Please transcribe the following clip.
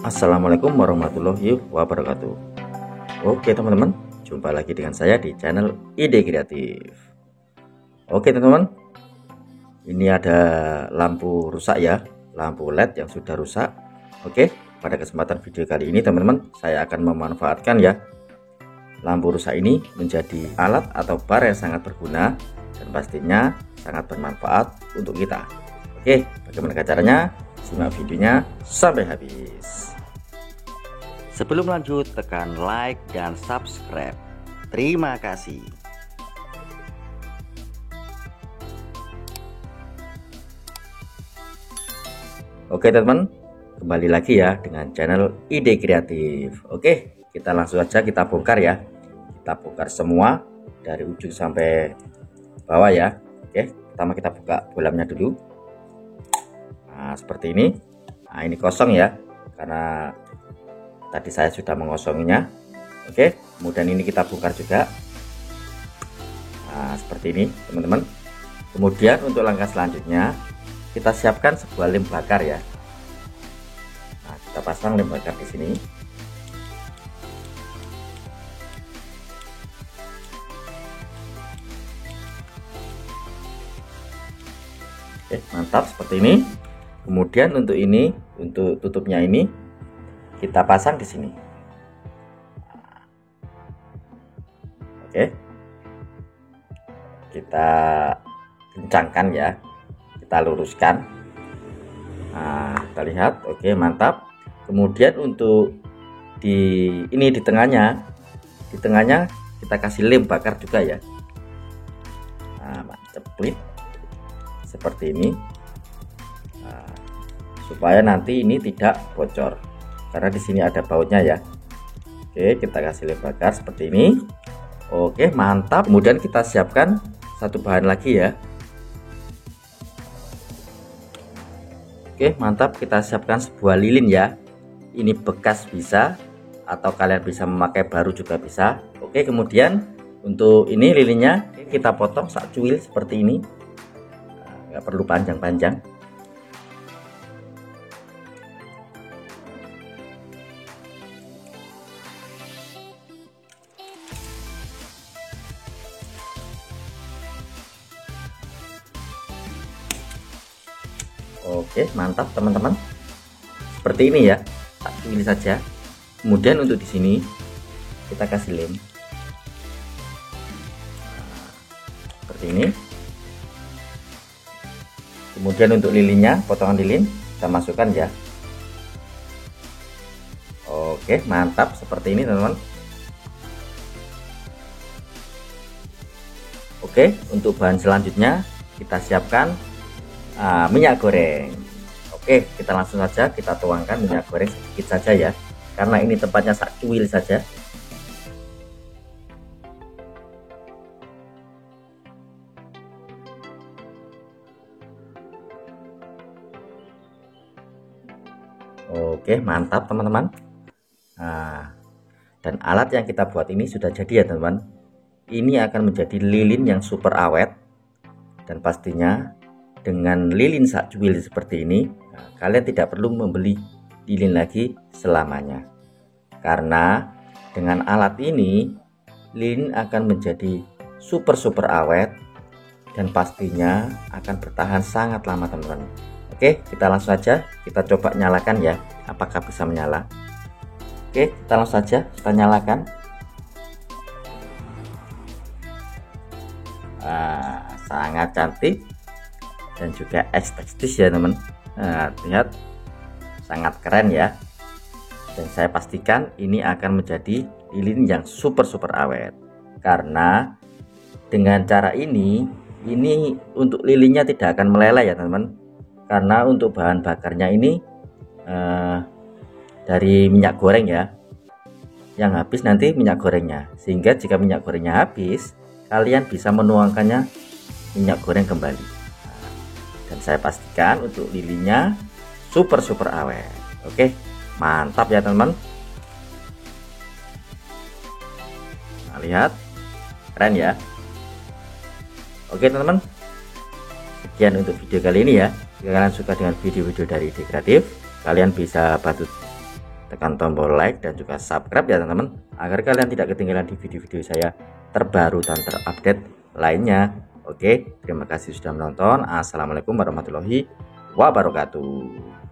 Assalamualaikum warahmatullahi wabarakatuh. Oke teman-teman, jumpa lagi dengan saya di channel Ide Kreatif. Oke teman-teman, ini ada lampu rusak ya, lampu LED yang sudah rusak. Oke, pada kesempatan video kali ini teman-teman, saya akan memanfaatkan ya lampu rusak ini menjadi alat atau bar yang sangat berguna dan pastinya sangat bermanfaat untuk kita. Oke, bagaimana caranya? Simak videonya sampai habis. Sebelum lanjut, tekan like dan subscribe. Terima kasih. Oke teman-teman, kembali lagi ya dengan channel Ide Kreatif. Oke, kita langsung aja kita bongkar ya. Kita bongkar semua dari ujung sampai bawah ya. Oke, pertama kita buka bolamnya dulu. Nah, seperti ini. Nah, ini kosong ya, karena tadi saya sudah mengosonginya. Oke, kemudian ini kita bongkar juga. Nah, seperti ini teman-teman. Kemudian untuk langkah selanjutnya kita siapkan sebuah lem bakar ya. Nah, kita pasang lem bakar di sini. Oke, mantap seperti ini. Kemudian untuk ini, untuk tutupnya ini kita pasang di sini. Oke, kita kencangkan ya, kita luruskan. Nah, kita lihat, oke mantap. Kemudian untuk di tengahnya kita kasih lem bakar juga ya. Nah, ceplit seperti ini. Nah, supaya nanti ini tidak bocor karena di sini ada bautnya ya. Oke, kita kasih lem bakar seperti ini. Oke, mantap. Kemudian kita siapkan satu bahan lagi ya. Oke, mantap. Kita siapkan sebuah lilin ya. Ini bekas bisa atau kalian bisa memakai baru juga bisa. Oke, kemudian untuk ini lilinnya kita potong sak cuil seperti ini. Nggak perlu panjang-panjang. Oke, mantap teman-teman. Seperti ini ya, tak pilih saja. Kemudian untuk di sini kita kasih lem. Nah, seperti ini. Kemudian untuk lilinnya, potongan lilin kita masukkan ya. Oke, mantap seperti ini teman-teman. Oke, untuk bahan selanjutnya kita siapkan minyak goreng. Oke, kita langsung saja kita tuangkan minyak goreng sedikit saja ya, karena ini tempatnya sak cuil saja. Oke, mantap teman-teman. Nah, dan alat yang kita buat ini sudah jadi ya teman-teman. Ini akan menjadi lilin yang super awet, dan pastinya dengan lilin sak cuil seperti ini, nah, kalian tidak perlu membeli lilin lagi selamanya, karena dengan alat ini lilin akan menjadi super awet dan pastinya akan bertahan sangat lama teman-teman. Oke, kita langsung saja kita coba nyalakan ya, apakah bisa menyala. Oke, kita langsung saja kita nyalakan. Sangat cantik dan juga estetis ya teman. Nah, lihat sangat keren ya, dan saya pastikan ini akan menjadi lilin yang super awet, karena dengan cara ini untuk lilinnya tidak akan meleleh ya teman-teman, karena untuk bahan bakarnya ini dari minyak goreng ya, yang habis nanti minyak gorengnya, sehingga jika minyak gorengnya habis kalian bisa menuangkannya minyak goreng kembali. Dan saya pastikan untuk lilinnya super awet. Oke, mantap ya teman-teman. Nah, lihat keren ya. Oke teman-teman, sekian untuk video kali ini ya. Jika kalian suka dengan video-video dari Ide Kreatif, kalian bisa bantu tekan tombol like dan juga subscribe ya teman-teman, agar kalian tidak ketinggalan di video-video saya terbaru dan terupdate lainnya. Oke, terima kasih sudah menonton. Assalamualaikum warahmatullahi wabarakatuh.